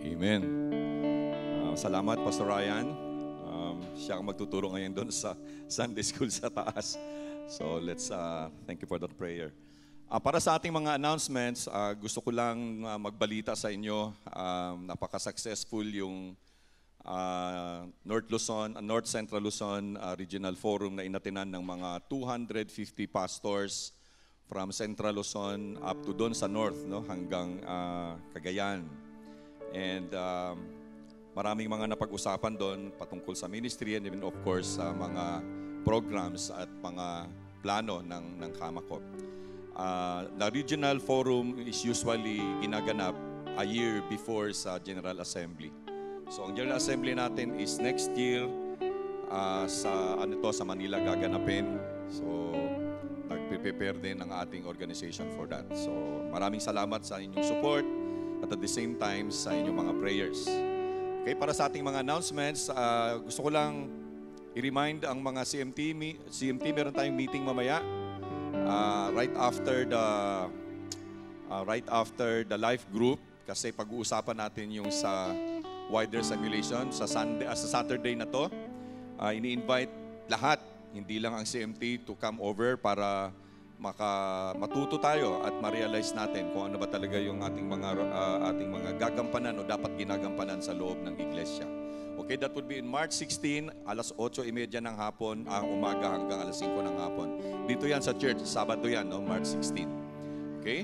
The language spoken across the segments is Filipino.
Amen. Salamat, Pastor Ryan. Siya ang magtuturo ngayon doon sa Sunday School sa taas. So let's thank you for that prayer. Para sa ating mga announcements, gusto ko lang magbalita sa inyo. Napaka-successful yung North Central Luzon Regional Forum na inatinan ng mga 250 pastors from Central Luzon up to doon sa North, no, hanggang Cagayan. And maraming mga napag-usapan doon patungkol sa ministry and even of course sa mga programs at mga plano ng Kamakop. The regional forum is usually ginaganap a year before sa General Assembly. So ang General Assembly natin is next year sa Manila gaganapin. So nagpe-prepare din ang ating organization for that. So maraming salamat sa inyong support at at the same time sa inyong mga prayers. Okay, para sa ating mga announcements, gusto ko lang i-remind ang mga CMT meron tayong meeting mamaya right after the life group, kasi pag-uusapan natin yung sa wider simulation sa Saturday na to. Ini-invite lahat, hindi lang ang CMT, to come over para matuto tayo at ma-realize natin kung ano ba talaga yung ating mga gagampanan o dapat ginagampanan sa loob ng iglesia. Okay, that would be in March 16, alas 8:30 ng hapon, umaga hanggang alas 5 ng hapon. Dito yan sa church, Sabado yan, no? March 16. Okay?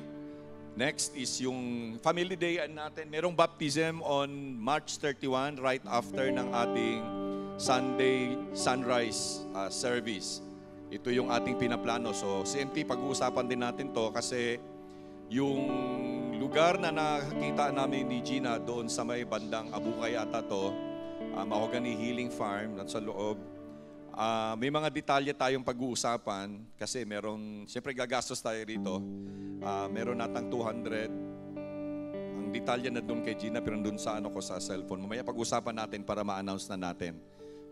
Next is yung family day natin. Merong baptism on March 31, right after ng ating Sunday sunrise service. Ito yung ating pinaplano. So, CMT, pag-uusapan din natin to kasi yung lugar na nakakita namin ni Gina doon sa may bandang Abukay ata to, Mahogany Healing Farm, sa loob. May mga detalye tayong pag-uusapan kasi siyempre gagastos tayo rito. Meron natang 200. Ang detalye na doon kay Gina, pero doon sa sa cellphone. Mamaya pag-uusapan natin para ma-announce na natin.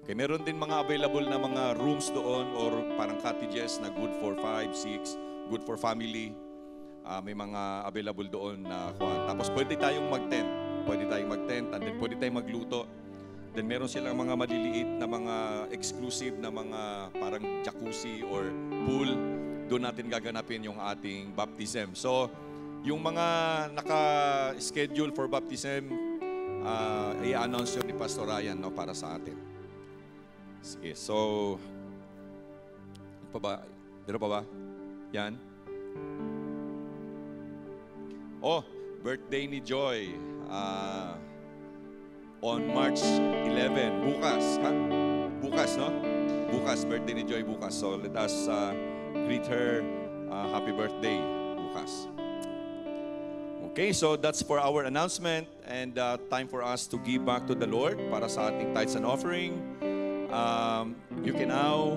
Okay, meron din mga available na mga rooms doon or parang cottages na good for 5, 6, good for family. May mga available doon na tapos pwede tayong mag-tent. And then pwede tayong magluto. Then meron silang mga maliliit na mga exclusive na mga parang jacuzzi or pool. Doon natin gaganapin yung ating baptism. So, yung mga naka-schedule for baptism, i-announce yun ni Pastor Ryan, no, para sa atin. Sige, so, meron pa ba? Yan. Oh, birthday ni Joy. On March 11, bukas. Bukas, no? Bukas, birthday ni Joy bukas. So, let us greet her happy birthday bukas. Okay, so that's for our announcement and time for us to give back to the Lord para sa ating tithes and offering. You can now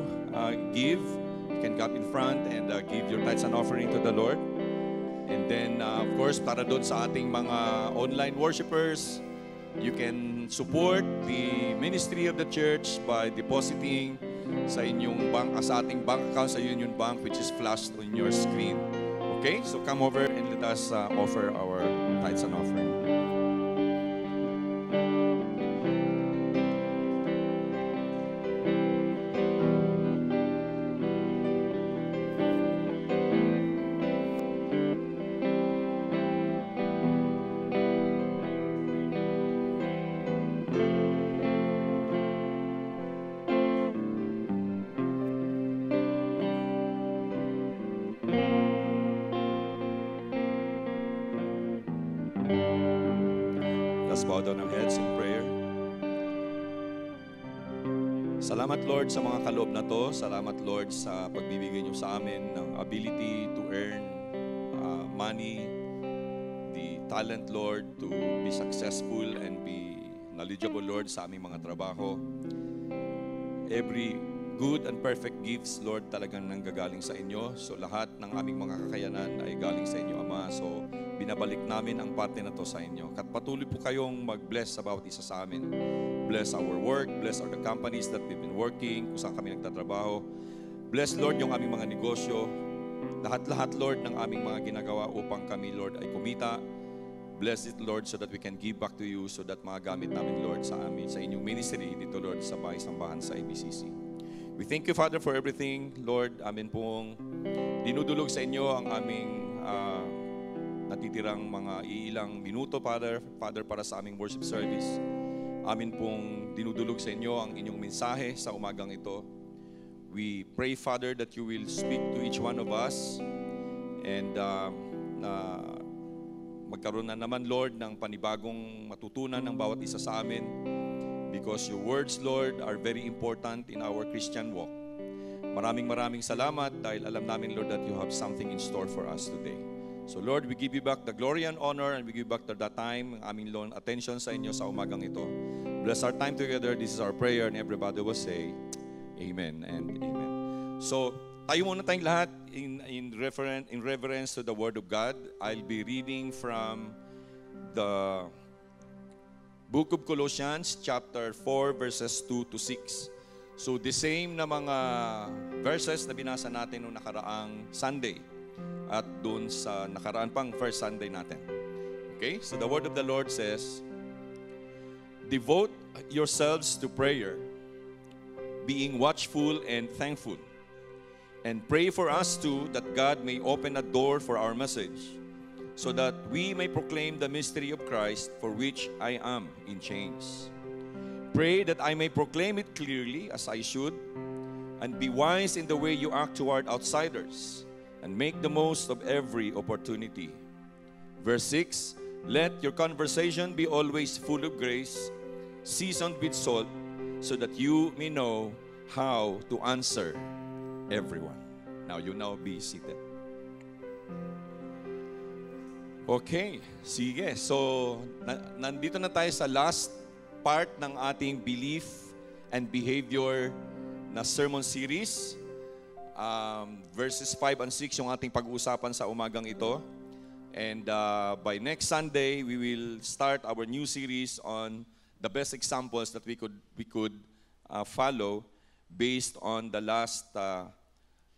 give. You can come in front and give your tithes and offering to the Lord. And then, of course, para doon sa ating mga online worshipers, you can support the ministry of the church by depositing sa ating bank account sa Union Bank, which is flashed on your screen. Okay, so come over and let us offer our tithes and offering. Bow down our heads in prayer. Salamat, Lord, sa mga kaloob na to. Salamat, Lord, sa pagbibigay niyo sa amin ng ability to earn money, the talent, Lord, to be successful and be knowledgeable, Lord, sa aming mga trabaho. Every good and perfect gifts, Lord, talagang nanggagaling sa inyo. So lahat ng aming mga kakayanan ay galing sa inyo, Ama. So binabalik namin ang parte na to sa inyo. At patuloy po kayong mag-bless sa bawat isa sa amin. Bless our work, bless the companies that we've been working, kung saan kami nagtatrabaho. Bless, Lord, yung aming mga negosyo. Lahat-lahat, Lord, ng aming mga ginagawa upang kami, Lord, ay kumita Bless it, Lord, so that we can give back to you, so that magagamit namin, Lord, sa inyong ministry dito, Lord, sa bahay sambahan sa ABCC. We thank you, Father, for everything. Lord, amin pong dinudulog sa inyo ang aming natitirang mga iilang minuto, Father, para sa aming worship service. Amin pong dinudulog sa inyo ang inyong mensahe sa umagang ito. We pray, Father, that you will speak to each one of us and magkaroon na naman, Lord, ng panibagong matutunan ng bawat isa sa amin, because your words, Lord, are very important in our Christian walk. Maraming salamat dahil alam namin, Lord, that you have something in store for us today. So, Lord, we give you back the glory and honor, and we give back the time, aming, Lord, attention sa inyo sa umagang ito. Bless our time together. This is our prayer, and everybody will say, Amen and Amen. So, tayo muna tayong lahat in reverence to the Word of God. I'll be reading from the Book of Colossians, chapter 4, verses 2 to 6. So the same na mga verses na binasa natin noong nakaraang Sunday at doon sa nakaraan pang first Sunday natin. Okay? So the Word of the Lord says, devote yourselves to prayer, being watchful and thankful. And pray for us too, that God may open a door for our message, so that we may proclaim the mystery of Christ, for which I am in chains. Pray that I may proclaim it clearly as I should, and be wise in the way you act toward outsiders, and make the most of every opportunity. Verse 6, let your conversation be always full of grace, seasoned with salt, so that you may know how to answer everyone. Now, you now be seated. Okay, sige. So, nandito na tayo sa last part ng ating belief and behavior na sermon series. Verses 5 and 6 yung ating pag-uusapan sa umagang ito. And by next Sunday, we will start our new series on the best examples that we could follow based on the last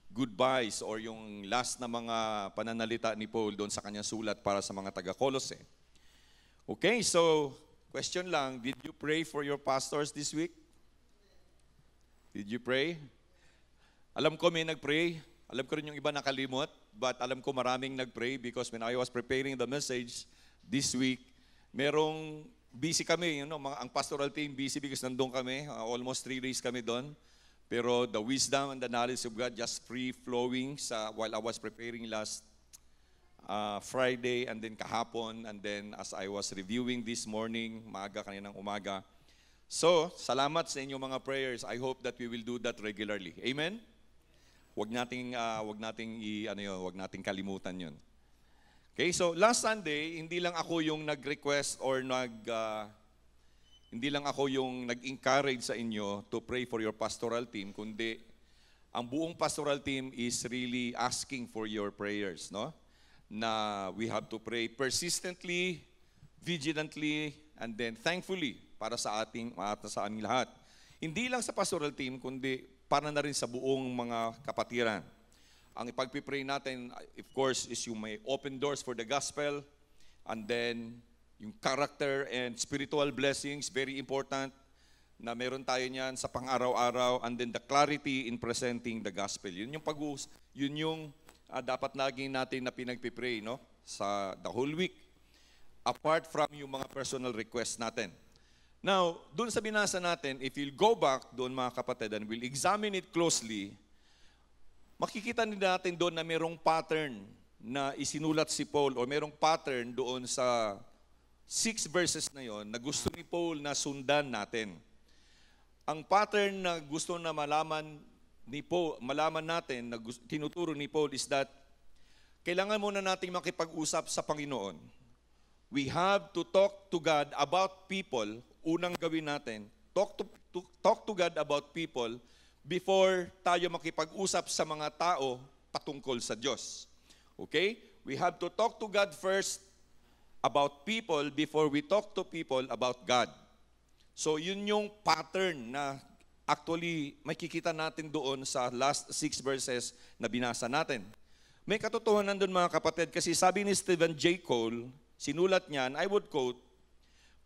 goodbyes or yung last na mga pananalita ni Paul doon sa kanyang sulat para sa mga taga-Colossae. Okay, so question lang, did you pray for your pastors this week? Did you pray? Alam ko may nag-pray. Alam ko rin yung iba nakalimot, but alam ko maraming nag-pray because when I was preparing the message this week, merong busy kami, ang pastoral team busy because nandun kami, almost 3 days kami doon. Pero the wisdom and the knowledge of God just free-flowing while I was preparing last Friday and then kahapon, and then as I was reviewing this morning, kaninang umaga. So, salamat sa inyong mga prayers. I hope that we will do that regularly. Amen? Wag nating kalimutan 'yon. Okay, so last Sunday, hindi lang ako yung nag-request or hindi lang ako yung nag-encourage sa inyo to pray for your pastoral team, kundi ang buong pastoral team is really asking for your prayers, no? Na we have to pray persistently, vigilantly, and then thankfully para sa aming lahat. Hindi lang sa pastoral team, kundi para na rin sa buong mga kapatiran. Ang ipagpipray natin, of course, is yung may open doors for the gospel, and then yung character and spiritual blessings, very important na meron tayo niyan sa pang-araw-araw, and then the clarity in presenting the gospel. Yun yung dapat lagi natin na pinagpipray, no? Sa the whole week, apart from yung mga personal requests natin. Now, doon sa binasa natin, if you'll go back doon mga kapatid and we'll examine it closely, makikita natin doon na merong pattern na isinulat si Paul, o merong pattern doon sa 6 verses na yon na gusto ni Paul na sundan natin. Ang pattern na gusto na malaman natin, na tinuturo ni Paul is that kailangan muna nating makipag-usap sa Panginoon. We have to talk to God about people. Unang gawin natin, talk to God about people before tayo makipag-usap sa mga tao patungkol sa Diyos. Okay? We have to talk to God first about people before we talk to people about God. So yun yung pattern na actually makikita natin doon sa last 6 verses na binasa natin. May katotohanan doon mga kapatid, kasi sabi ni Stephen J. Cole, sinulat niyan, I would quote,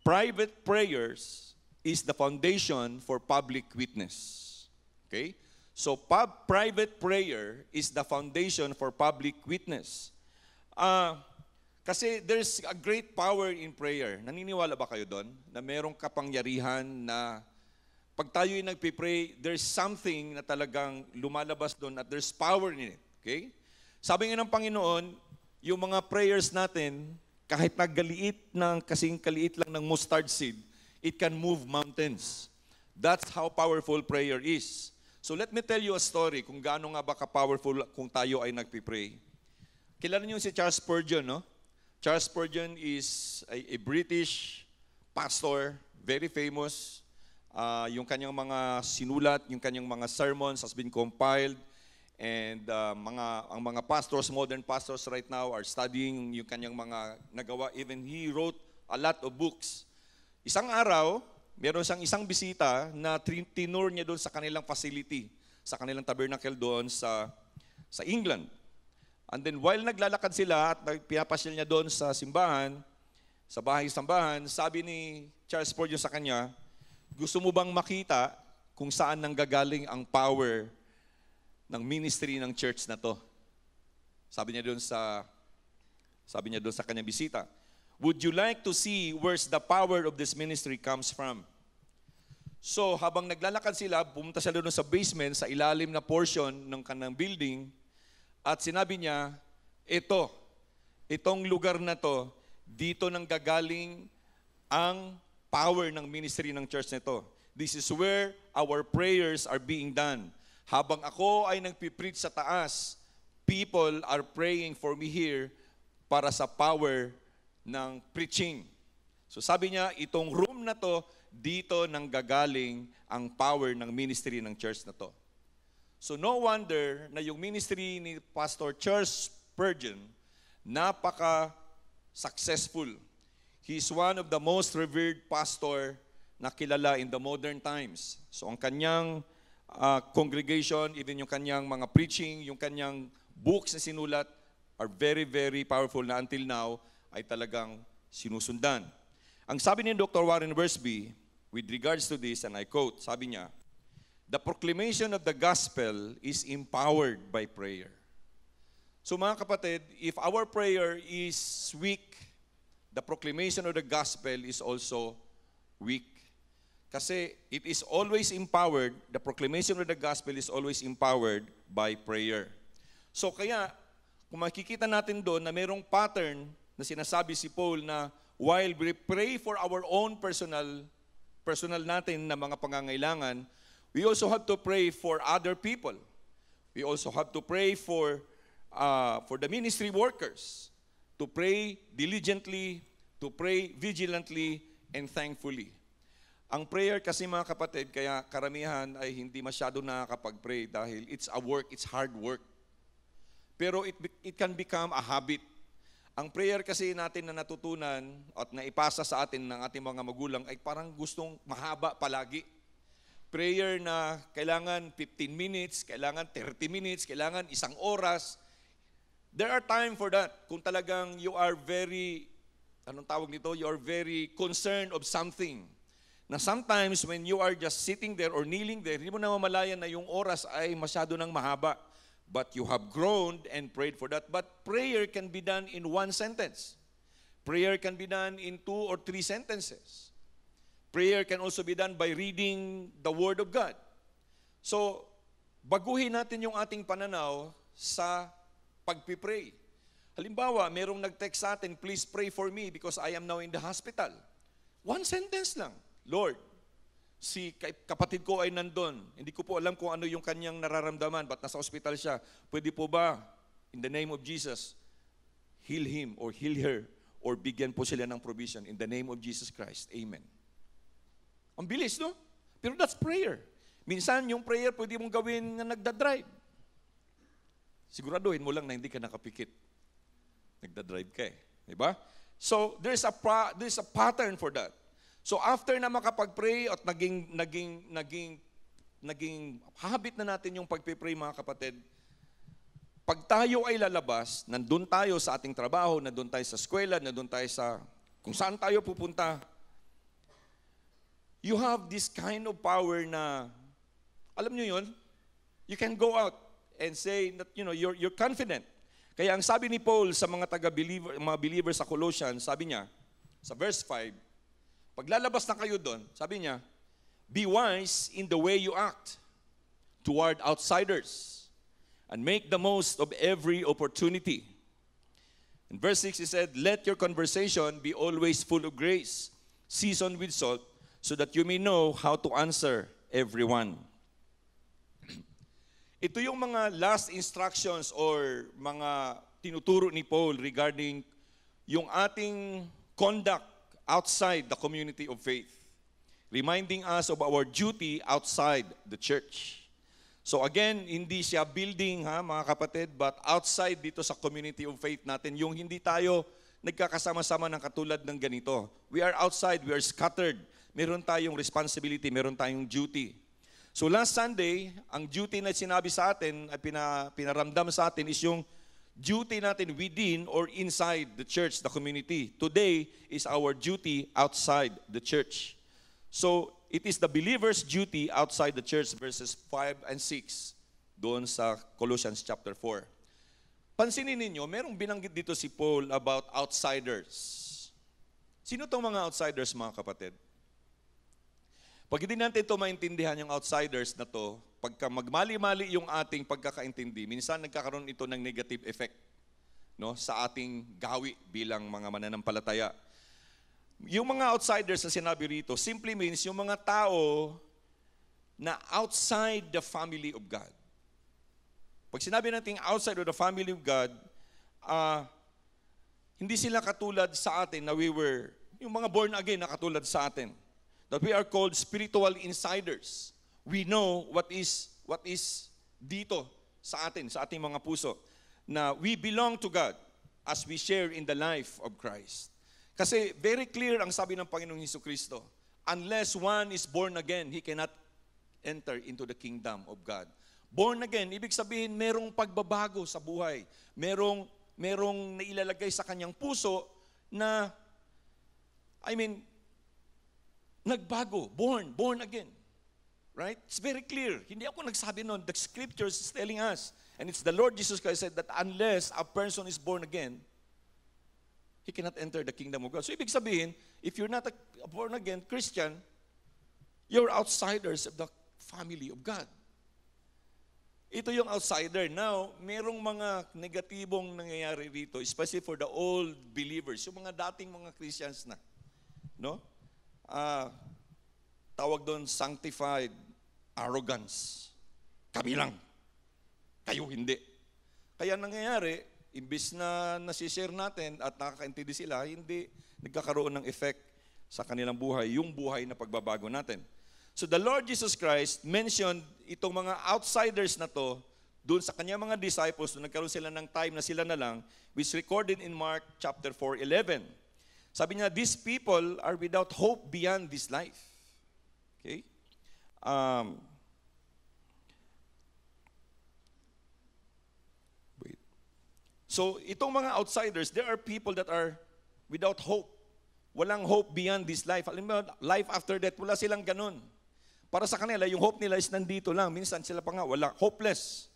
"Private prayers is the foundation for public witness." Okay? So, private prayer is the foundation for public witness. Kasi there's a great power in prayer. Naniniwala ba kayo doon? Na merong kapangyarihan na pag tayo'y nagpipray, there's something na talagang lumalabas doon at there's power in it. Okay? Sabi nga ng Panginoon, yung mga prayers natin, kahit kasing kaliit lang ng mustard seed, it can move mountains. That's how powerful prayer is. So let me tell you a story kung gaano nga ba ka-powerful kung tayo ay nagpipray. Kilala niyo si Charles Spurgeon, no? Charles Spurgeon is a British pastor, very famous. Yung kanyang mga sinulat, yung kanyang mga sermons has been compiled. And ang mga pastors, modern pastors right now are studying yung kanyang mga nagawa. Even he wrote a lot of books. Isang araw, meron siyang isang bisita na tinur niya doon sa kanilang facility, sa kanilang tabernacle doon sa England. And then while naglalakad sila at pinapasyal niya doon sa simbahan, sa bahay-sambahan, sabi ni Charles Spurgeon sa kanya, gusto mo bang makita kung saan nanggagaling ang power ng ministry ng church na to? Sabi niya doon sa kanyang bisita, would you like to see where's the power of this ministry comes from? So, habang naglalakad sila, pumunta sila doon sa basement, sa ilalim na portion ng kanang building, at sinabi niya, itong lugar na to, dito nang gagaling ang power ng ministry ng church nito. This is where our prayers are being done. Habang ako ay nagpipreach sa taas, people are praying for me here para sa power ng preaching. So sabi niya, itong room na to, dito nang gagaling ang power ng ministry ng church na to. So no wonder na yung ministry ni Pastor Charles Spurgeon, napaka-successful. He's one of the most revered pastor na kilala in the modern times. So ang kanyang congregation, even yung kanyang mga preaching, yung kanyang books na sinulat are very, very powerful na until now ay talagang sinusundan. Ang sabi ni Dr. Warren Wiersbe, with regards to this, and I quote, sabi niya, the proclamation of the gospel is empowered by prayer. So mga kapatid, if our prayer is weak, the proclamation of the gospel is also weak. Kasi it is always empowered, the proclamation of the gospel is always empowered by prayer. So kaya, kung makikita natin doon na mayroong pattern na sinasabi si Paul na while we pray for our own personal natin na mga pangangailangan, we also have to pray for other people. We also have to pray for the ministry workers, to pray diligently, to pray vigilantly, and thankfully. Ang prayer kasi mga kapatid, kaya karamihan ay hindi masyado nakakapag-pray dahil it's a work, it's hard work. Pero it can become a habit. Ang prayer kasi natin na natutunan at naipasa sa atin ng ating mga magulang ay parang gustong mahaba palagi. Prayer na kailangan 15 minutes, kailangan 30 minutes, kailangan 1 oras. There are time for that. Kung talagang you are very, you are very concerned of something. Na sometimes when you are just sitting there or kneeling there, hindi mo namamalayan na yung oras ay masyado nang mahaba. But you have groaned and prayed for that. But prayer can be done in 1 sentence. Prayer can be done in 2 or 3 sentences. Prayer can also be done by reading the Word of God. So, baguhin natin yung ating pananaw sa pagpipray. Halimbawa, merong nag-text sa atin, please pray for me because I am now in the hospital. 1 sentence lang. Lord, si kapatid ko ay nandun. Hindi ko po alam kung ano yung kanyang nararamdaman, but nasa ospital siya. Pwede po ba, in the name of Jesus, heal him or heal her, or bigyan po sila ng provision in the name of Jesus Christ. Amen. Ang bilis, no? Pero that's prayer. Minsan, yung prayer pwede mong gawin na nagdadrive. Siguraduhin mo lang na hindi ka nakapikit. Nagdadrive ka eh. Diba? So, there's a pattern for that. So after na makapag-pray at naging habit na natin yung pagpipray mga kapatid, Pag tayo ay lalabas, nandun tayo sa ating trabaho, nandun tayo sa eskwela, nandun tayo sa kung saan tayo pupunta, you have this kind of power na, alam nyo yun, you can go out and say that, you're confident. Kaya ang sabi ni Paul sa mga mga believers sa Colossians, sabi niya, sa verse 5, pag lalabas na kayo doon, sabi niya, be wise in the way you act toward outsiders and make the most of every opportunity. In verse 6, he said, let your conversation be always full of grace, seasoned with salt, so that you may know how to answer everyone. Ito yung mga last instructions or mga tinuturo ni Paul regarding yung ating conduct outside the community of faith, reminding us of our duty outside the church. So again, hindi siya building mga kapatid, but outside dito sa community of faith natin, yung hindi tayo nagkakasama-sama ng katulad ng ganito. We are outside, we are scattered. Meron tayong responsibility, meron tayong duty. So last Sunday, ang duty na sinabi sa atin, ay pinaramdam sa atin is yung duty natin within or inside the church, the community. Today is our duty outside the church. So it is the believer's duty outside the church, verses 5 and 6, doon sa Colossians chapter 4. Pansinin ninyo, merong binanggit dito si Paul about outsiders. Sino itong mga outsiders, mga kapatid? Pag hindi natin ito maintindihan yung outsiders na to, pagka magmali-mali yung ating pagkakaintindi, minsan nagkakaroon ito ng negative effect, no, sa ating gawi bilang mga mananampalataya. Yung mga outsiders na sinabi rito, simply means yung mga tao na outside the family of God. Pag sinabi natin outside of the family of God, hindi sila katulad sa atin na yung mga born again na katulad sa atin. That we are called spiritual insiders. We know what is dito sa atin, sa ating mga puso, na we belong to God as we share in the life of Christ. Kasi very clear ang sabi ng Panginoong Jesucristo, unless one is born again, he cannot enter into the kingdom of God. Born again, ibig sabihin merong pagbabago sa buhay. Merong nailalagay sa kanyang puso na, nagbago, born again. Right? It's very clear. Hindi ako nagsabi noon. The scriptures is telling us. And it's the Lord Jesus Christ said that unless a person is born again, he cannot enter the kingdom of God. So ibig sabihin, if you're not a born again Christian, you're outsiders of the family of God. Ito yung outsider. Now, merong mga negatibong nangyayari rito, especially for the old believers, yung mga dating mga Christians na. No? Tawag doon sanctified arrogance. Kami lang. Kayo hindi. Kaya nangyayari, imbis na nasishare natin at nakakaintindi sila, hindi nagkakaroon ng effect sa kanilang buhay, yung buhay na pagbabago natin. So the Lord Jesus Christ mentioned itong mga outsiders na to doon sa kanyang mga disciples, doon nagkaroon sila ng time na sila na lang, which recorded in Mark chapter 4:11. Sabi niya, these people are without hope beyond this life. Okay? So, itong mga outsiders, there are people that are without hope. Walang hope beyond this life. Alam mo, life after death, wala silang ganun. Para sa kanila, yung hope nila is nandito lang. Minsan sila pa nga, hopeless.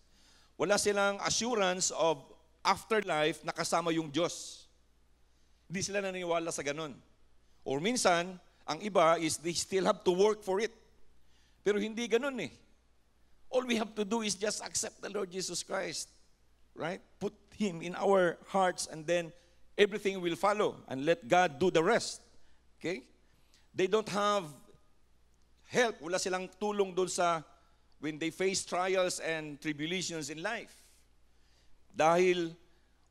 Wala silang assurance of afterlife na kasama yung Diyos. Hindi sila naniniwala sa ganun. Or minsan, ang iba is they still have to work for it. Pero hindi ganun eh. All we have to do is just accept the Lord Jesus Christ. Right? Put Him in our hearts and then everything will follow and let God do the rest. Okay? They don't have help. Wala silang tulong doon sa when they face trials and tribulations in life. Dahil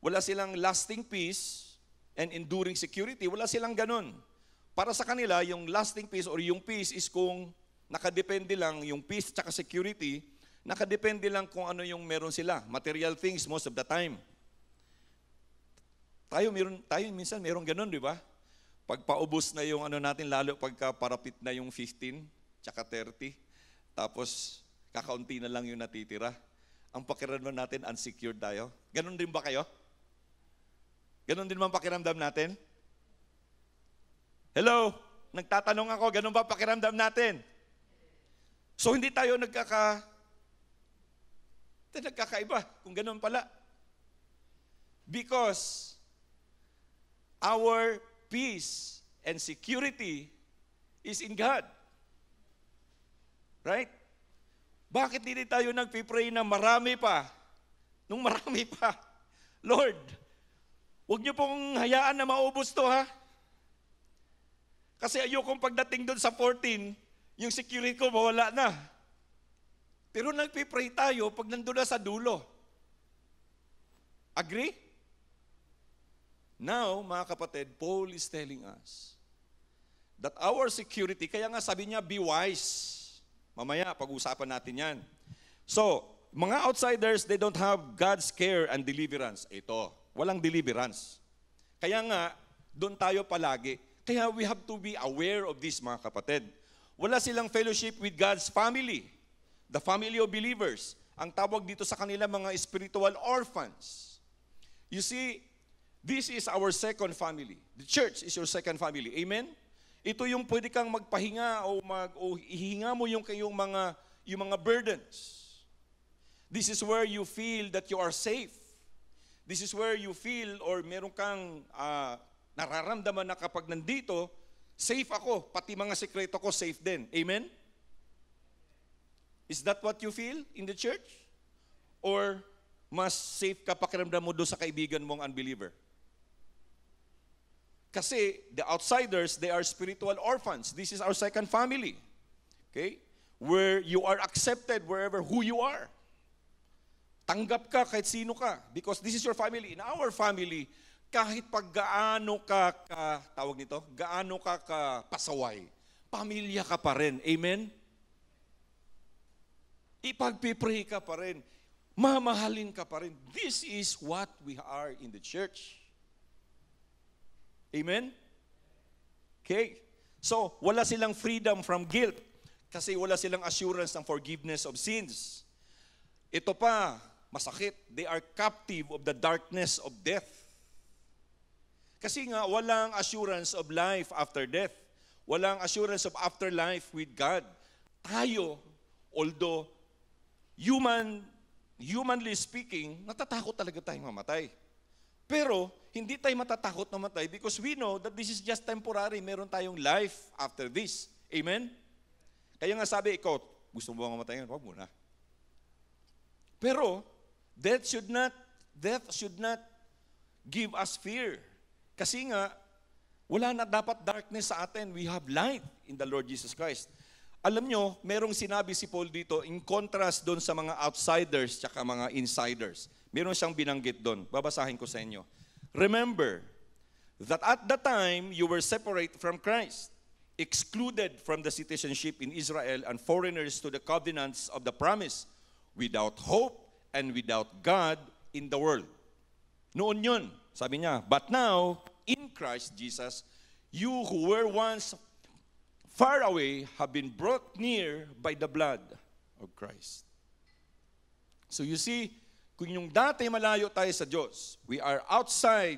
wala silang lasting peace and enduring security. Wala silang ganun. Para sa kanila, yung lasting peace or yung peace is kung nakadepende lang yung peace at security, nakadepende lang kung ano yung meron sila. Material things most of the time. Tayo minsan meron ganun, di ba? Pag paubos na yung ano natin, lalo pagka parapit na yung 15, tsaka 30, tapos kakaunti na lang yung natitira. ang pakiramdam natin, unsecured tayo? Ganon din ba kayo? Ganon din ba ang pakiramdam natin? Hello? Nagtatanong ako, ganon ba pakiramdam natin? So hindi tayo nagkakaiba kung ganon pala. Because our peace and security is in God. Right? Bakit hindi tayo nagpipray na marami pa? Nung marami pa. Lord, huwag niyo pong hayaan na maubos to, ha? Kasi ayokong pagdating doon sa 14, yung security ko mawala na. Pero nagpipray tayo pag nandun na sa dulo. Agree? Now, mga kapatid, Paul is telling us that our security, kaya nga sabi niya, be wise. Mamaya, pag-usapan natin yan. So, mga outsiders, they don't have God's care and deliverance. Ito, walang deliverance. Kaya nga, doon tayo palagi. Kaya we have to be aware of this, mga kapatid. Wala silang fellowship with God's family, the family of believers. Ang tawag dito sa kanila, mga spiritual orphans. You see, this is our second family. The church is your second family. Amen? Ito yung pwede kang magpahinga o ihinga mo yung mga burdens. This is where you feel that you are safe. This is where you feel or meron kang nararamdaman na kapag nandito, safe ako, pati mga sekreto ko safe din. Amen? Is that what you feel in the church? Or mas safe ka pakiramdam mo doon sa kaibigan mong unbeliever? Kasi the outsiders, they are spiritual orphans. This is our second family. Okay? Where you are accepted wherever who you are. Tanggap ka kahit sino ka. Because this is your family. In our family, kahit pag gaano ka pasaway, pamilya ka pa rin. Amen? Ipagpipray ka pa rin. Mamahalin ka pa rin. This is what we are in the church. Amen? Okay. So, wala silang freedom from guilt kasi wala silang assurance ng forgiveness of sins. Ito pa, masakit. They are captive of the darkness of death. Kasi nga, walang assurance of life after death. Walang assurance of afterlife with God. Tayo, although humanly speaking, natatakot talaga tayong mamatay. Pero, hindi tayo matatakot na matay because we know that this is just temporary. Meron tayong life after this. Amen? Kaya nga sabi, ikaw, gusto mo ba mamatayin? Huwag muna. Pero, death should not give us fear. Kasi nga, wala na dapat darkness sa atin. We have light in the Lord Jesus Christ. Alam nyo, merong sinabi si Paul dito in contrast doon sa mga outsiders tsaka mga insiders. Meron siyang binanggit doon. Babasahin ko sa inyo. Remember that at the time you were separate from Christ, excluded from the citizenship in Israel and foreigners to the covenants of the promise, without hope and without God in the world. Noon yun, sabi niya, but now, in Christ Jesus, you who were once far away have been brought near by the blood of Christ. So you see, kung yung dati malayo tayo sa Diyos, we are outside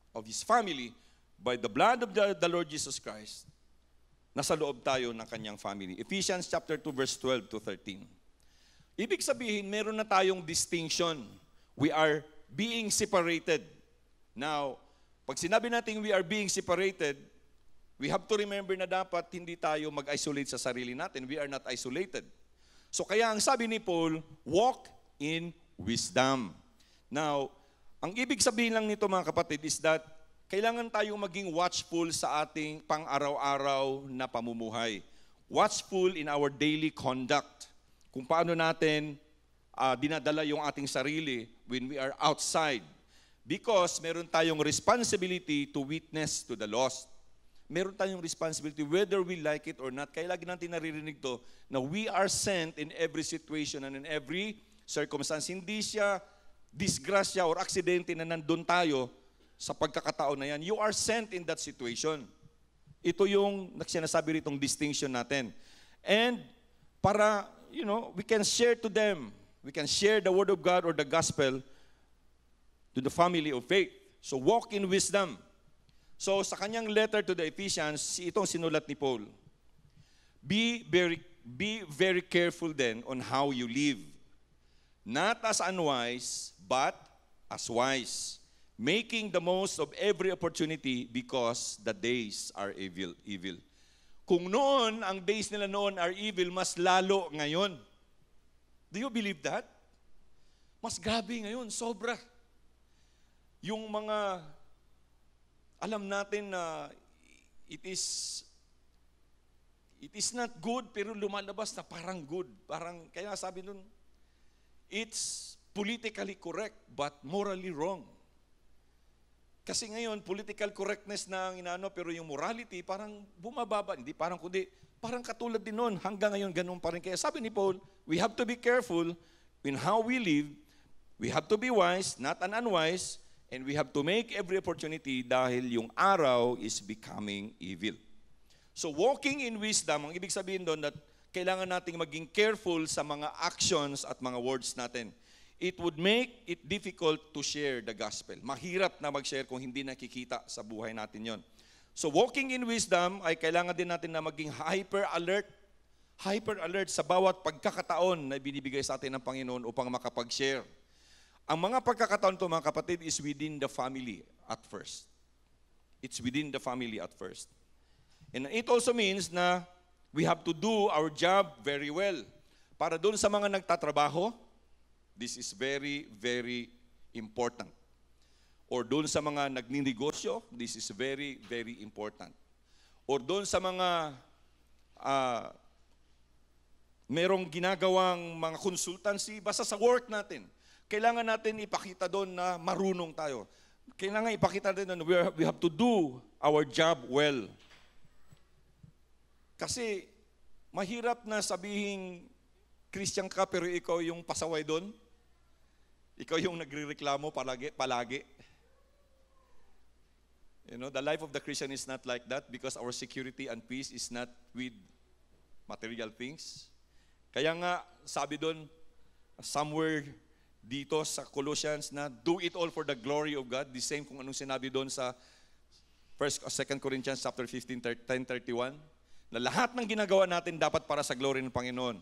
of His family by the blood of the Lord Jesus Christ. Nasa loob tayo ng kanyang family. Ephesians chapter 2 verse 12 to 13. Ibig sabihin, meron na tayong distinction. We are being separated. Now, pag sinabi natin we are being separated, we have to remember na dapat hindi tayo mag-isolate sa sarili natin. We are not isolated. So kaya ang sabi ni Paul, walk in wisdom. Now, ang ibig sabihin lang nito mga kapatid is that kailangan tayong maging watchful sa ating pang-araw-araw na pamumuhay. Watchful in our daily conduct. Kung paano natin dinadala yung ating sarili when we are outside. Because meron tayong responsibility to witness to the lost. Meron tayong responsibility whether we like it or not. Kaya lagi natin naririnig to na we are sent in every situation and in every circumstance. Hindi siya disgrasya or aksidente na nandun tayo sa pagkakataon na yan. You are sent in that situation. Ito yung sinasabi ritong distinction natin. And para, we can share to them. We can share the Word of God or the Gospel to the family of faith. So walk in wisdom. So sa kanyang letter to the Ephesians, itong sinulat ni Paul. Be very careful then on how you live. Not as unwise, but as wise. Making the most of every opportunity because the days are evil. Kung noon, ang days nila noon are evil, mas lalo ngayon. Do you believe that? Mas grabe ngayon, sobra. Yung mga, alam natin na it is not good, pero lumalabas na parang good. Parang, kaya sabi nun, it's politically correct, but morally wrong. Kasi ngayon, political correctness na ang inaano, pero yung morality, parang bumababa. Hindi parang kundi, parang katulad din nun. Hanggang ngayon, ganun pa rin. Kaya sabi ni Paul, we have to be careful in how we live. We have to be wise, not unwise, and we have to make every opportunity dahil yung araw is becoming evil. So walking in wisdom, ang ibig sabihin doon that kailangan nating maging careful sa mga actions at mga words natin. It would make it difficult to share the gospel. Mahirap na mag-share kung hindi nakikita sa buhay natin yon. So walking in wisdom ay kailangan din natin na maging hyper-alert sa bawat pagkakataon na binibigay sa atin ng Panginoon upang makapag-share. Ang mga pagkakataon to mga kapatid is within the family at first. It's within the family at first. And it also means na we have to do our job very well. Para doon sa mga nagtatrabaho, this is very, very important. Or doon sa mga nagninegosyo, this is very, very important. Or doon sa mga merong ginagawang mga consultancy, basta sa work natin, kailangan natin ipakita doon na marunong tayo. Kailangan ipakita din na we have to do our job well. Kasi mahirap na sabihin Christian ka pero ikaw yung pasaway doon. Ikaw yung nagrereklamo palagi. You know, the life of the Christian is not like that because our security and peace is not with material things. Kaya nga sabi doon somewhere dito sa Colossians na do it all for the glory of God. The same kung anong sinabi doon sa 2 Corinthians chapter 15, 10:31. Na lahat ng ginagawa natin dapat para sa glory ng Panginoon.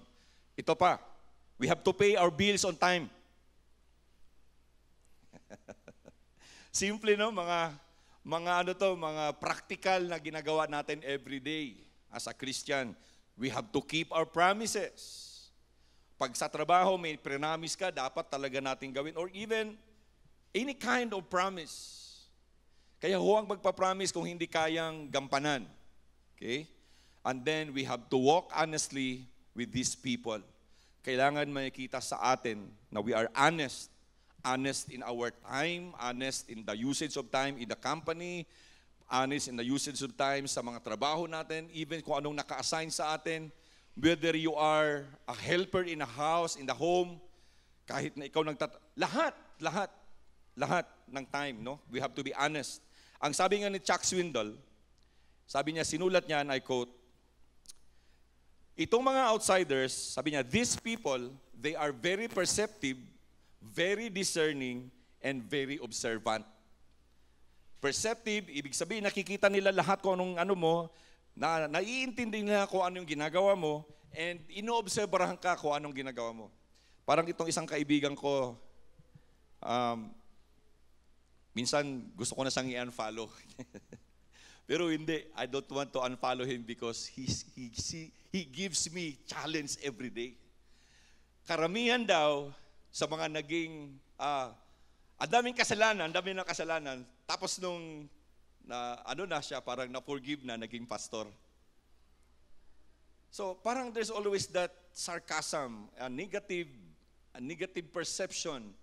Ito pa, we have to pay our bills on time. Simple no, mga practical na ginagawa natin every day as a Christian. We have to keep our promises. Pag sa trabaho may promise ka, dapat talaga natin gawin. Or even any kind of promise. Kaya huwag magpa-promise kung hindi kayang gampanan. Okay? And then we have to walk honestly with these people. Kailangan makikita sa atin na we are honest. Honest in our time, honest in the usage of time in the company, honest in the usage of time sa mga trabaho natin, even kung anong naka-assign sa atin. Whether you are a helper in a house, in the home, kahit na ikaw lahat ng time, no? We have to be honest. Ang sabi nga ni Chuck Swindoll, sabi niya, sinulat niya, and I quote, itong mga outsiders, sabi niya, these people, they are very perceptive, very discerning, and very observant. Perceptive, ibig sabihin, nakikita nila lahat kung anong ano mo, na naiintindi nila kung ano yung ginagawa mo, and inoobserbahan ka kung anong ginagawa mo. Parang itong isang kaibigan ko, minsan gusto ko na siyang i-unfollow. Pero hindi, I don't want to unfollow him because he gives me challenge every day. Karamihan daw sa mga naging, ang daming kasalanan, tapos nung na siya, parang na-forgive na, naging pastor. So parang there's always that sarcasm, a negative perception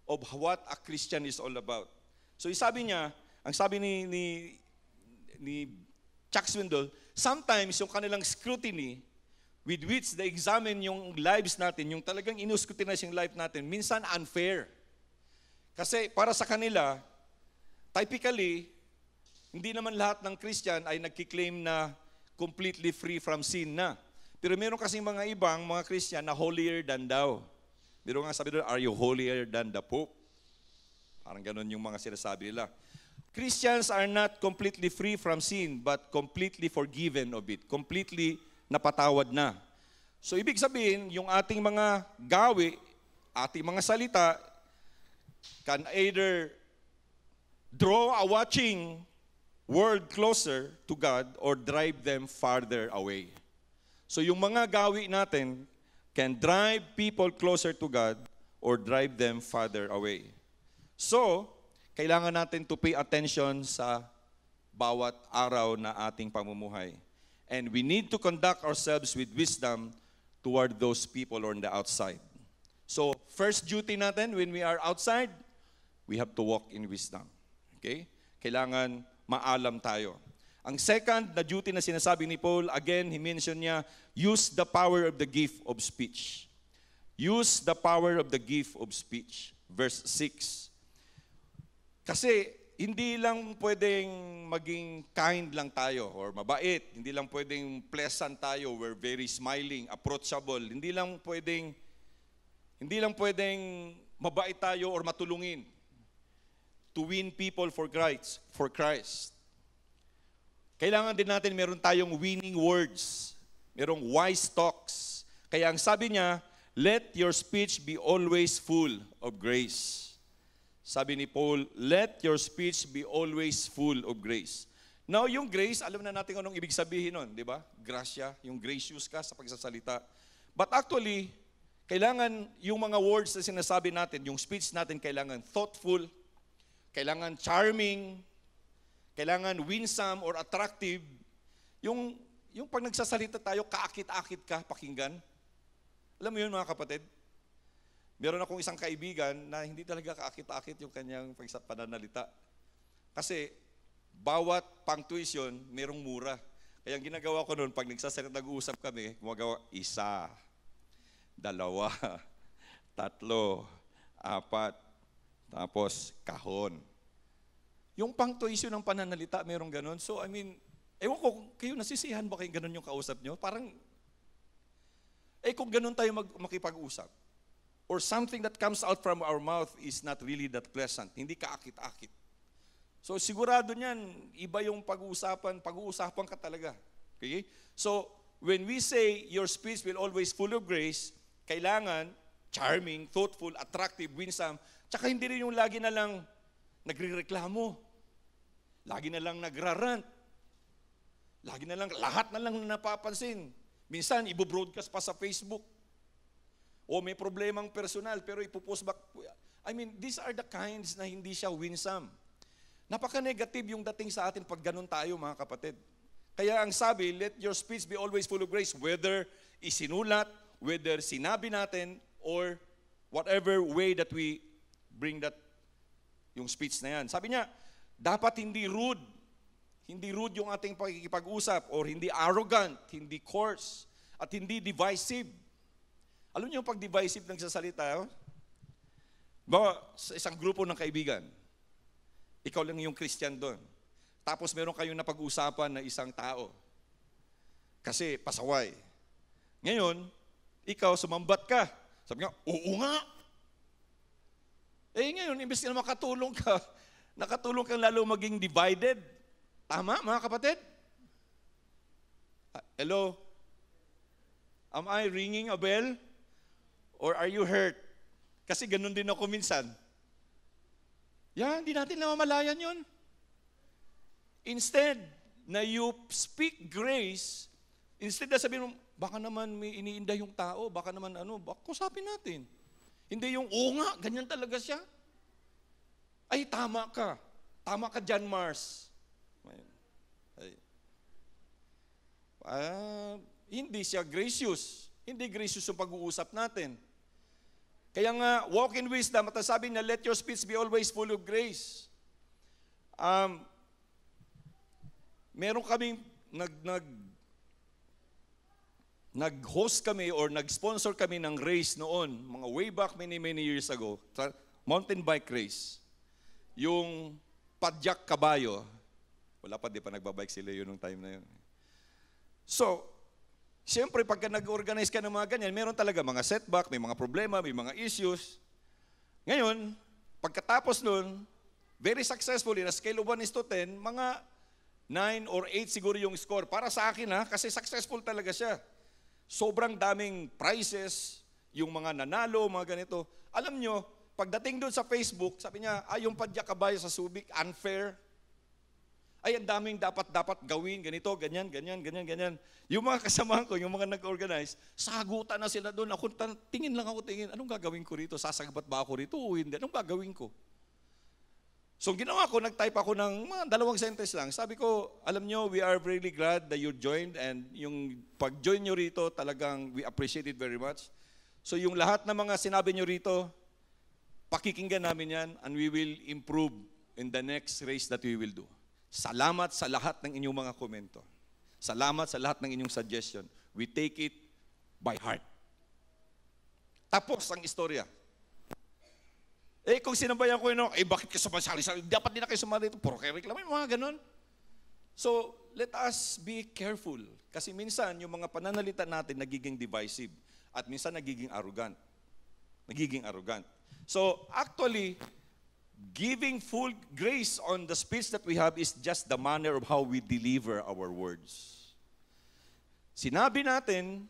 of what a Christian is all about. So sabi niya, ang sabi ni Chuck Swindoll, sometimes yung kanilang scrutiny with which they examine yung lives natin, yung talagang inu-scrutinize yung life natin, minsan unfair. Kasi para sa kanila, typically, hindi naman lahat ng Christian ay nagkiklaim na completely free from sin na. Pero meron kasing mga ibang mga Christian na holier than thou. Pero nga sabi doon, are you holier than the Pope? Parang ganun yung mga sinasabi nila. Christians are not completely free from sin, but completely forgiven of it. Completely napatawad na. So ibig sabihin, yung ating mga gawi, ating mga salita, can either draw a watching world closer to God or drive them farther away. So yung mga gawi natin can drive people closer to God or drive them farther away. So, kailangan natin to pay attention sa bawat araw na ating pamumuhay. And we need to conduct ourselves with wisdom toward those people on the outside. So, first duty natin when we are outside, we have to walk in wisdom. Okay? Kailangan maalam tayo. Ang second na duty na sinasabi ni Paul, again, he mentioned niya, use the power of the gift of speech. Use the power of the gift of speech. Verse 6. Kasi hindi lang pwedeng maging kind lang tayo or mabait. Hindi lang pwedeng pleasant tayo. We're very smiling, approachable. Hindi lang pwedeng mabait tayo or matulungin to win people for Christ. Kailangan din natin meron tayong winning words. Merong wise talks. Kaya ang sabi niya, let your speech be always full of grace. Sabi ni Paul, let your speech be always full of grace. Now, yung grace, alam na natin anong ibig sabihin nun, di ba? Gracia, yung gracious ka sa pagsasalita. But actually, kailangan yung mga words na sinasabi natin, yung speech natin kailangan thoughtful, kailangan charming, kailangan winsome or attractive. Yung pag nagsasalita tayo, kaakit-akit ka, pakinggan. Alam mo yun mga kapatid? Meron akong isang kaibigan na hindi talaga kaakit-akit yung kanyang pananalita. Kasi bawat punctuation, merong mura. Kaya ang ginagawa ko noon, pag nagsasalita, nag-uusap kami, gumagawa, 1, 2, 3, 4, tapos kahon. Yung punctuation ng pananalita, merong ganun. So, I mean, ewan ko, kayo nasisihan ba kayo ganun yung kausap nyo? Parang, kung ganun tayo makipag-usap, or something that comes out from our mouth is not really that pleasant, hindi kaakit-akit. So, sigurado niyan, iba yung pag-uusapan ka talaga. Okay? So, when we say, your speech will always full of grace, kailangan, charming, thoughtful, attractive, winsome, tsaka hindi rin yung lagi na lang nagre-reklamo, lagi na lang nagrarant, lagi na lang, lahat na lang napapansin. Minsan, ibo-broadcast pa sa Facebook. O may problemang personal, pero ipopost back. I mean, these are the kinds na hindi siya winsome. Napaka-negative yung dating sa atin pag ganun tayo, mga kapatid. Kaya ang sabi, let your speech be always full of grace, whether isinulat, whether sinabi natin, or whatever way that we bring that yung speech na yan. Sabi niya, dapat hindi rude. Hindi rude yung ating pakikipag-usap or hindi arrogant, hindi coarse, at hindi divisive. Alam niyo yung pag-divisive nagsasalita? Bawa, sa isang grupo ng kaibigan, ikaw lang yung Christian doon. Tapos meron kayong napag-usapan na isang tao. Kasi pasaway. Ngayon, ikaw sumambat ka. Sabi nga, oo nga. Ngayon, imbes na makatulong ka, nakatulong kang lalo maging divided. Tama, mga kapatid? Hello? Am I ringing a bell? Or are you hurt? Kasi ganun din ako minsan. Hindi natin namamalayan yun. Instead, na you speak grace, instead na sabihin mo, baka naman may iniinda yung tao, baka naman kusapin natin. Hindi yung, oo nga, ganyan talaga siya. Ay, tama ka. Tama ka, John Mars. Hindi siya gracious. Hindi gracious yung pag-uusap natin. Kaya nga, walk in wisdom, at sabi niya, let your speech be always full of grace. Meron kaming nag-host kami or nag-sponsor kami ng race noon, mga way back many years ago, mountain bike race. Yung padyak kabayo, wala pa, di pa nagbabike sila yun nung time na yun. So, Siyempre, pagka nag-organize ka ng mga ganyan, meron talaga mga setback, may mga problema, may mga issues. Ngayon, pagkatapos nun, very successful, in a scale of 1:10, mga 9 or 8 siguro yung score. Para sa akin kasi successful talaga siya. Sobrang daming prizes, yung mga nanalo, mga ganito. Alam nyo, pagdating doon sa Facebook, sabi niya, yung padya kabayo sa Subic, unfair. Ay, ang daming dapat gawin, ganito, ganyan. Yung mga kasamahan ko, yung mga nag-organize, sagutan na sila doon. Ako, tingin lang ako, anong gagawin ko rito? Sasagot ba ako rito o hindi? Anong gagawin ko? So, ginawa ko, nag-type ako ng mga 2 sentence lang. Sabi ko, alam nyo, we are really glad that you joined and yung pag-join nyo rito, talagang we appreciate it very much. So, yung lahat ng mga sinabi nyo rito, pakikinggan namin yan and we will improve in the next race that we will do. Salamat sa lahat ng inyong mga komento. Salamat sa lahat ng inyong suggestion. We take it by heart. Tapos ang istorya. Kung sinabayan ko yun, bakit kayo sumasali-sali? Dapat din na kayo sumali dito. Puro kayo reklamo, mga ganun. So, let us be careful. Kasi minsan, yung mga pananalita natin nagiging divisive. At minsan nagiging arrogant. So, actually, giving full grace on the speech that we have is just the manner of how we deliver our words. Sinabi natin,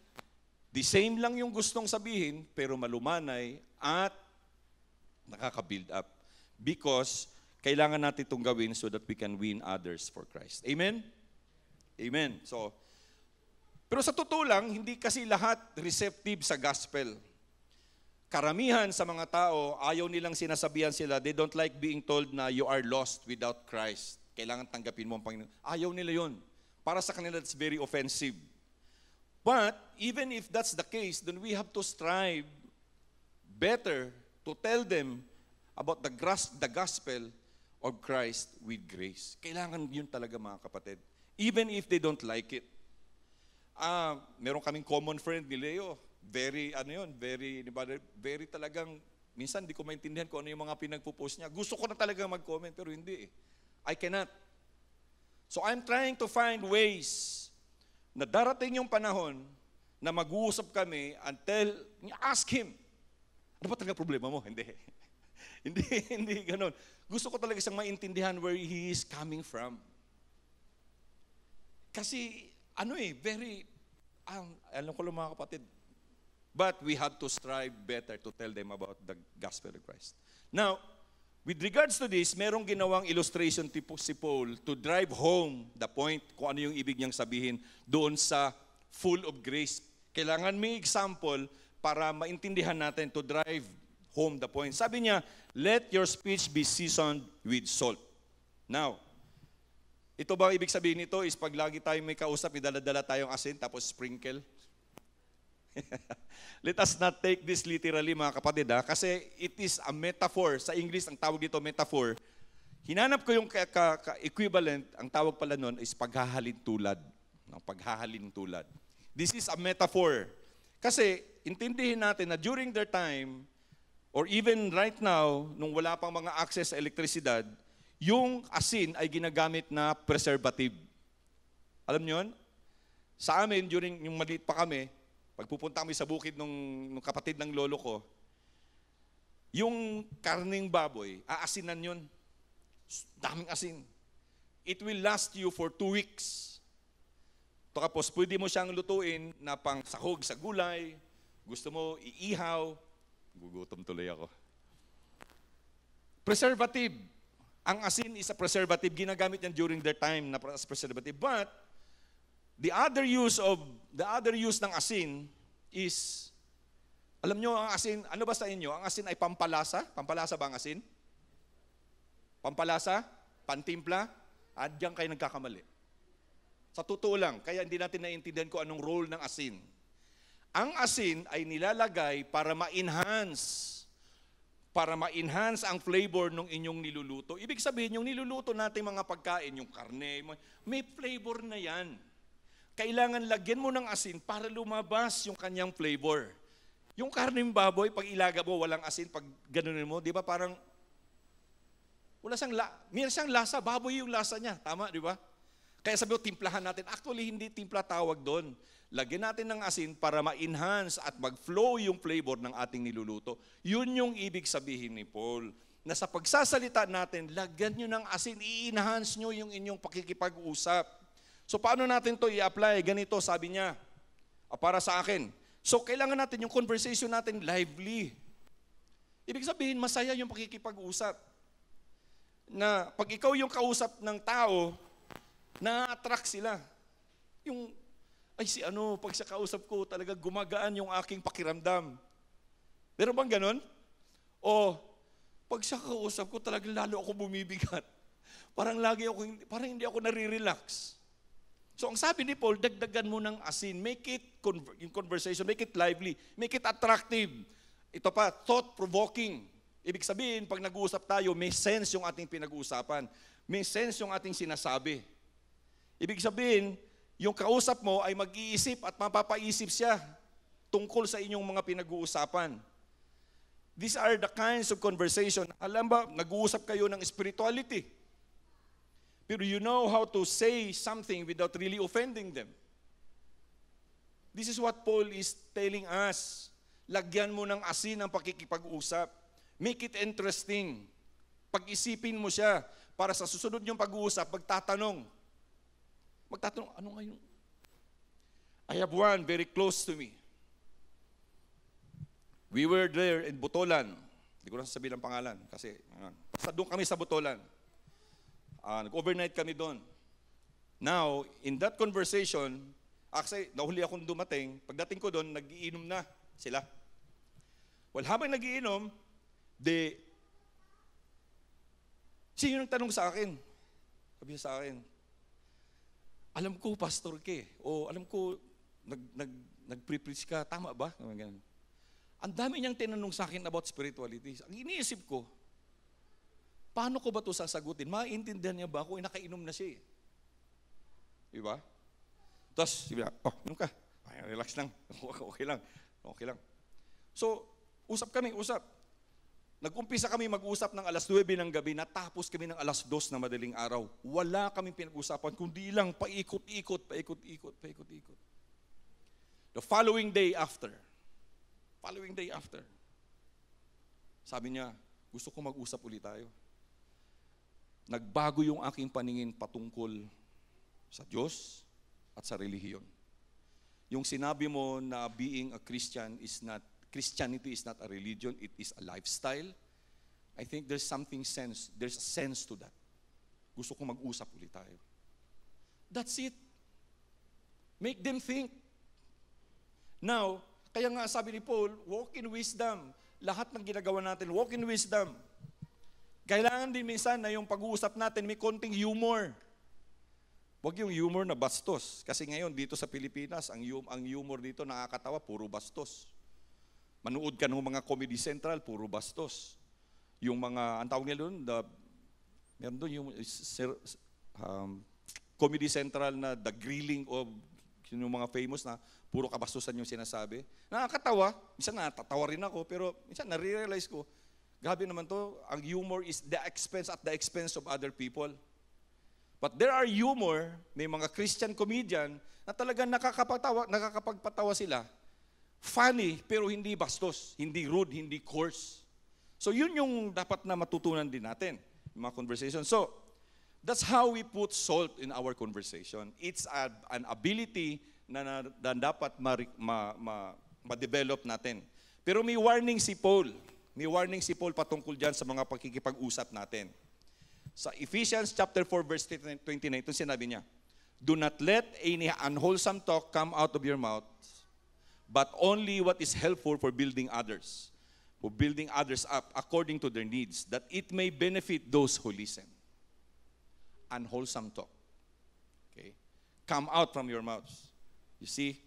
the same lang yung gustong sabihin, pero malumanay at nakaka-build up. Because kailangan natin itong gawin so that we can win others for Christ. Amen? Amen. So, pero sa totoo lang, hindi kasi lahat receptive sa gospel. Karamihan sa mga tao, ayaw nilang sinasabihan sila, they don't like being told na you are lost without Christ. Kailangan tanggapin mo ang Panginoon. Ayaw nila yun. Para sa kanila, it's very offensive. But, even if that's the case, then we have to strive better to tell them about the gospel of Christ with grace. Kailangan yun talaga, mga kapatid. Even if they don't like it. Meron kaming common friend ni Leo. Very talagang, minsan di ko maintindihan kung ano yung mga pinagpo-post niya. Gusto ko na talaga mag-comment, pero hindi eh. I cannot. So I'm trying to find ways na darating yung panahon na mag-uusap kami until, ask him, ano ba talaga problema mo? Hindi. hindi ganun. Gusto ko talaga siyang maintindihan where he is coming from. Kasi, alam ko lang mga kapatid, but we have to strive better to tell them about the gospel of Christ. Now, with regards to this, merong ginawang illustration si Paul to drive home the point kung ano yung ibig niyang sabihin doon sa full of grace. Kailangan may example para maintindihan natin to drive home the point. Sabi niya, let your speech be seasoned with salt. Now, ito ba ibig sabihin nito is pag lagi tayong may kausap, idala-dala tayong asin tapos sprinkle? Let us not take this literally, mga kapatid, kasi it is a metaphor. Sa English, ang tawag dito metaphor. Hinanap ko yung equivalent, ang tawag pala nun is paghahalin tulad. Paghahalin tulad. This is a metaphor. Kasi, intindihin natin na during their time, or even right now, nung wala pang mga access sa elektrisidad, yung asin ay ginagamit na preservative. Alam niyo yun? Sa amin, during yung maliit pa kami, pagpupunta kami sa bukid nung kapatid ng lolo ko, yung karning baboy, aasinan yun. Daming asin. It will last you for 2 weeks. Tapos pwede mo siyang lutuin na pang sahog sa gulay, gusto mo iihaw, gugutom tuloy ako. Preservative. Ang asin is a preservative. Ginagamit yan during their time na as preservative. But, the other use ng asin is, alam nyo ang asin, ano ba sa inyo? Ang asin ay pampalasa? Pampalasa ba ang asin? Pampalasa? Pantimpla? At diyan kayo nagkakamali. Sa totoo lang, kaya hindi natin naiintindihan kung anong role ng asin. Ang asin ay nilalagay para ma-enhance ang flavor ng inyong niluluto. Ibig sabihin, yung niluluto natin mga pagkain, yung karne, may flavor na yan. Kailangan lagyan mo ng asin para lumabas yung kanyang flavor. Yung karneng baboy, pag ilaga mo, walang asin, pag ganunin mo, di ba parang, may siyang lasa, baboy yung lasa niya. Tama, di ba? Kaya sabi ko, timplahan natin. Actually, hindi timpla tawag doon. Lagyan natin ng asin para ma-enhance at mag-flow yung flavor ng ating niluluto. Yun yung ibig sabihin ni Paul. Na sa pagsasalita natin, lagyan nyo ng asin, i-enhance nyo yung inyong pakikipag-usap. So paano natin to i-apply? Ganito, sabi niya, para sa akin. So kailangan natin yung conversation natin lively. Ibig sabihin, masaya yung pakikipag-usap. Na pag ikaw yung kausap ng tao, na-attract sila. Yung, pag siya kausap ko, talaga gumagaan yung aking pakiramdam. Meron bang ganon? O, pag siya kausap ko, talagang lalo ako bumibigat. Parang hindi ako nare-relax. So ang sabi ni Paul, dagdagan mo ng asin. Make it, yung conversation, make it lively. Make it attractive. Ito pa, thought-provoking. Ibig sabihin, pag nag-uusap tayo, may sense yung ating pinag-uusapan. May sense yung ating sinasabi. Ibig sabihin, yung kausap mo ay mag-iisip at mapapaisip siya tungkol sa inyong mga pinag-uusapan. These are the kinds of conversation. Alam ba, nag-uusap kayo ng spirituality. Pero you know how to say something without really offending them. This is what Paul is telling us. Lagyan mo ng asin ang pakikipag-usap. Make it interesting. Pag-isipin mo siya para sa susunod niyong pag-uusap, magtatanong, ano ngayon? I have one very close to me. We were there in Botolan. Hindi ko na sasabihin ang pangalan kasi doon kami sa Botolan. Nag-overnight kami doon. Now, in that conversation, actually, nahuli akong dumating. Pagdating ko doon, nag-iinom na sila. Well, habang nag-iinom, sino yung tanong sa akin? Sabi niya sa akin, alam ko, pastor ka eh. O alam ko, nag-pre-preach ka. Tama ba? Ang dami niyang tinanong sa akin about spirituality. Ang iniisip ko, paano ko ba ito sasagutin? Maintindihan niya ba ako? Nakainom na siya eh. Diba? Tapos, sabi niya, inom ka. Relax lang. Okay lang. Okay lang. So, usap. Nag-umpisa kami mag-usap ng alas 9 ng gabi, natapos kami ng alas 2 na madaling araw. Wala kaming pinag-usapan, kundi lang paikot-ikot. The following day after, sabi niya, gusto ko mag-usap ulit tayo. Nagbago yung aking paningin patungkol sa Diyos at sa relihiyon. Yung sinabi mo na being a Christian Christianity is not a religion, it is a lifestyle. I think there's a sense to that. Gusto ko mag-usap ulit tayo. That's it. Make them think. Now, kaya nga sabi ni Paul, walk in wisdom. Lahat ng ginagawa natin, walk in wisdom. Kailangan din minsan na yung pag-uusap natin may konting humor. Huwag yung humor na bastos. Kasi ngayon dito sa Pilipinas, ang humor dito nakakatawa, puro bastos. Manood ka ng mga Comedy Central, puro bastos. Yung mga, ang tawag nila doon, meron doon yung Comedy Central na The Grilling of yung mga famous na puro kabastusan yung sinasabi. Nakakatawa, minsan natatawa rin ako, pero minsan nare-realize ko, grabe naman to, ang humor is at the expense of other people. But there are humor, may mga Christian comedian na talagang nakakapagpatawa sila. Funny, pero hindi bastos, hindi rude, hindi coarse. So yun yung dapat na matutunan din natin, yung mga conversation. So, that's how we put salt in our conversation. It's an ability na dapat ma-develop natin. Pero may warning si Paul. May warning si Paul patungkol dyan sa mga pagkikipag-usap natin. Sa Ephesians chapter 4 verse 29, ito sinabi niya, do not let any unwholesome talk come out of your mouth, but only what is helpful for building others up according to their needs, that it may benefit those who listen. Unwholesome talk. Okay? Come out from your mouths. You see?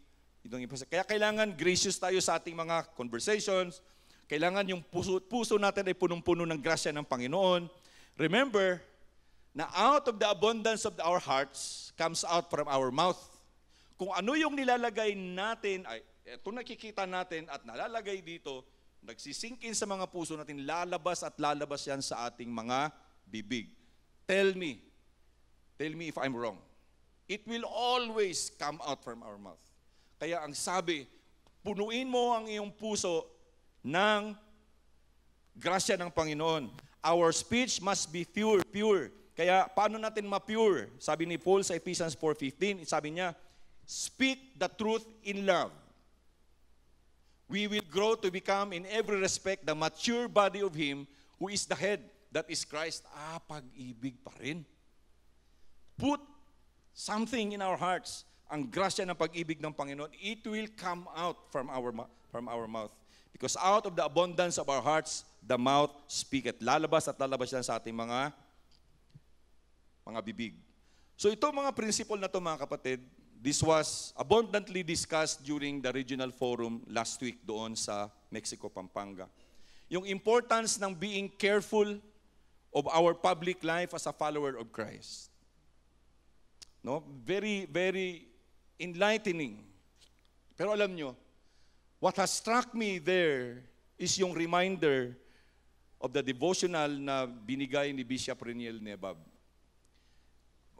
Kaya kailangan gracious tayo sa ating mga conversations. Kailangan yung puso natin ay punong-puno ng grasya ng Panginoon. Remember, na out of the abundance of our hearts comes out from our mouth. Kung ano yung nilalagay natin, ito nakikita natin at nalalagay dito, nagsisingkin sa mga puso natin, lalabas yan sa ating mga bibig. Tell me if I'm wrong. It will always come out from our mouth. Kaya ang sabi, punuin mo ang iyong puso ng grasya ng Panginoon. Our speech must be pure. Kaya paano natin ma-pure? Sabi ni Paul sa Ephesians 4:15, sabi niya, speak the truth in love. We will grow to become in every respect the mature body of Him who is the head, that is Christ. Pag-ibig pa rin. Put something in our hearts, ang grasya ng pag-ibig ng Panginoon, it will come out from our mouth. Because out of the abundance of our hearts, the mouth speaketh. Lalabas at lalabas yan sa ating mga bibig. So ito mga principle na ito mga kapatid, this was abundantly discussed during the regional forum last week doon sa Mexico, Pampanga. Yung importance ng being careful of our public life as a follower of Christ. No? Very, very enlightening. Pero alam nyo, what has struck me there is yung reminder of the devotional na binigay ni Bishop Reniel Nebab.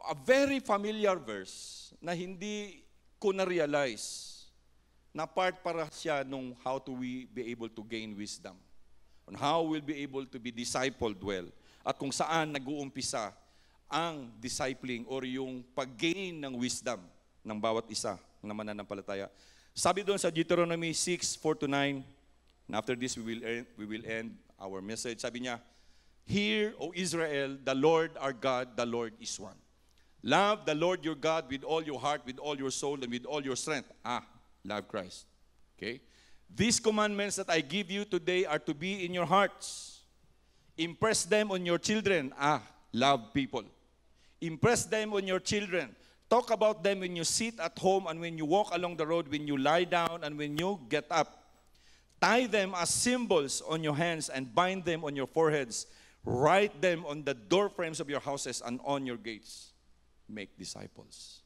A very familiar verse na hindi ko na-realize na part para siya nung how to we be able to gain wisdom. On how we'll be able to be discipled well. At kung saan nag-uumpisa ang discipling or yung pag-gain ng wisdom ng bawat isa ng mananampalataya. Sabi doon sa Deuteronomy 6:4-9, and after this we will end our message. Sabi niya, hear, O Israel, the Lord our God, the Lord is one. Love the Lord your God with all your heart, with all your soul, and with all your strength. Love Christ. Okay? These commandments that I give you today are to be in your hearts. Impress them on your children. Love people. Impress them on your children. Talk about them when you sit at home and when you walk along the road, when you lie down and when you get up. Tie them as symbols on your hands and bind them on your foreheads. Write them on the door frames of your houses and on your gates. Make disciples.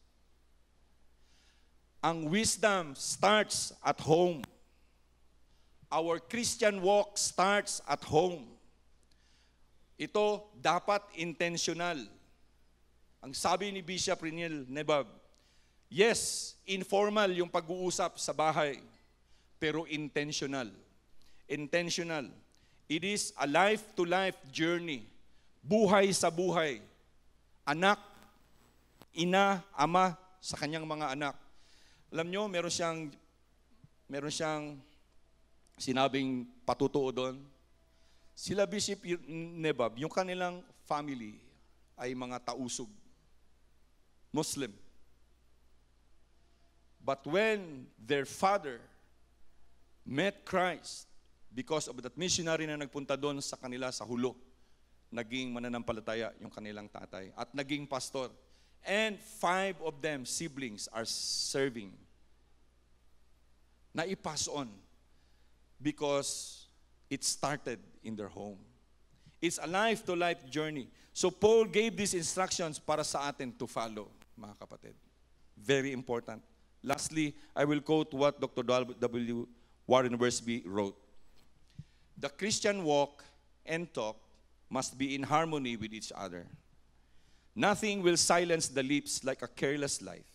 Ang wisdom starts at home. Our Christian walk starts at home. Ito dapat intentional. Ang sabi ni Bishop Reniel Nebab, yes, informal yung pag-uusap sa bahay, pero intentional. Intentional. It is a life-to-life journey. Buhay sa buhay. Anak, ina, ama sa kanyang mga anak. Alam nyo, meron siyang sinabing patutuo doon. Sila Bishop Nebab, yung kanilang family ay mga tausog. Muslim. But when their father met Christ, because of that missionary na nagpunta doon sa kanila sa Hulo, naging mananampalataya yung kanilang tatay at naging pastor. And 5 of them, siblings, are serving. Na-pass on because it started in their home. It's a life-to-life journey. So Paul gave these instructions para sa atin to follow, mga kapatid. Very important. Lastly, I will quote what Dr. W. Warren Wiersbe wrote. The Christian walk and talk must be in harmony with each other. Nothing will silence the lips like a careless life.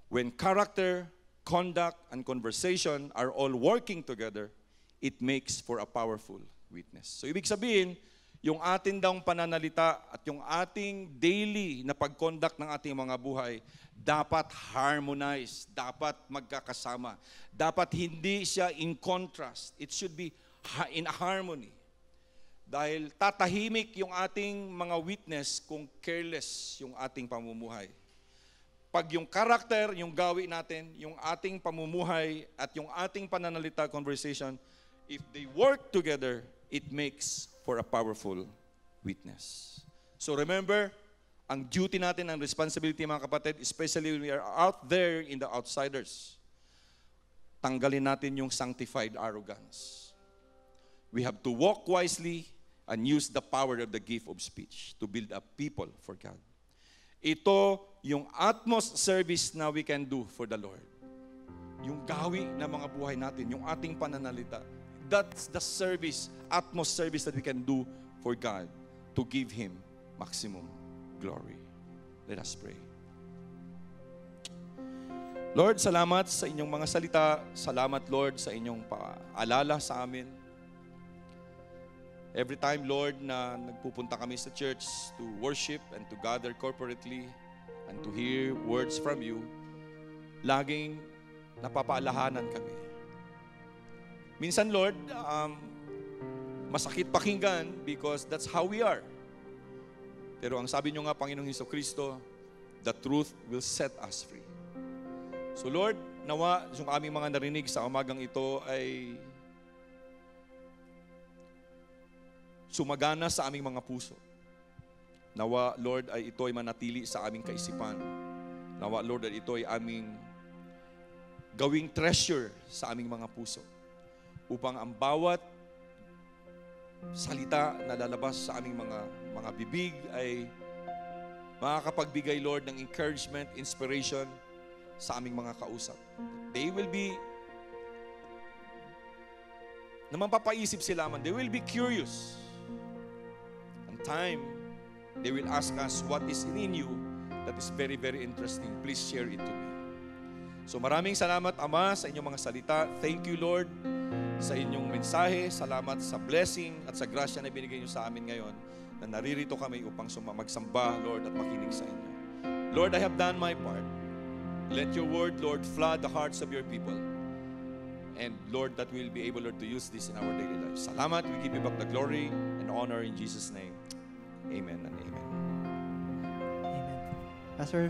When character, conduct, and conversation are all working together, it makes for a powerful witness. So ibig sabihin, yung ating daw pananalita at yung ating daily na pag-conduct ng ating mga buhay, dapat harmonize, dapat magkakasama. Dapat hindi siya in contrast. It should be in harmony. Dahil tatahimik yung ating mga witness kung careless yung ating pamumuhay. Pag yung character, yung gawi natin, yung ating pamumuhay at yung ating pananalita, conversation, if they work together, it makes for a powerful witness. So remember, ang duty natin, ang responsibility mga kapatid, especially when we are out there in the outsiders, tanggalin natin yung sanctified arrogance. We have to walk wisely and use the power of the gift of speech to build up people for God. Ito yung utmost service na we can do for the Lord. Yung gawi na mga buhay natin, yung ating pananalita, that's the service, utmost service that we can do for God to give Him maximum glory. Let us pray. Lord, salamat sa inyong mga salita. Salamat, Lord, sa inyong paalala sa amin. Every time, Lord, na nagpupunta kami sa church to worship and to gather corporately and to hear words from you, laging napapaalahanan kami. Minsan, Lord, masakit pakinggan because that's how we are. Pero ang sabi nyo nga, Panginoong Jesucristo, the truth will set us free. So Lord, nawa yung aming mga narinig sa umagang ito ay sumagana sa aming mga puso. Nawa, Lord, ay ito ay manatili sa aming kaisipan. Nawa, Lord, ay ito ay aming gawing treasure sa aming mga puso. Upang ang bawat salita na lalabas sa aming mga bibig ay makakapagbigay, Lord, ng encouragement, inspiration sa aming mga kausap. They will be, na mapapaisip sila man, they will be curious. And time, they will ask us what is in you that is very, very interesting. Please share it to me. So maraming salamat, Ama, sa inyong mga salita. Thank you, Lord, sa inyong mensahe. Salamat sa blessing at sa grasya na binigay niyo sa amin ngayon na naririto kami upang magsamba, Lord, at makinig sa inyo. Lord, I have done my part. Let your word, Lord, flood the hearts of your people. And Lord, that we'll be able, Lord, to use this in our daily lives. Salamat. We give you back the glory and honor in Jesus' name. Amen and amen. Amen. Pastor,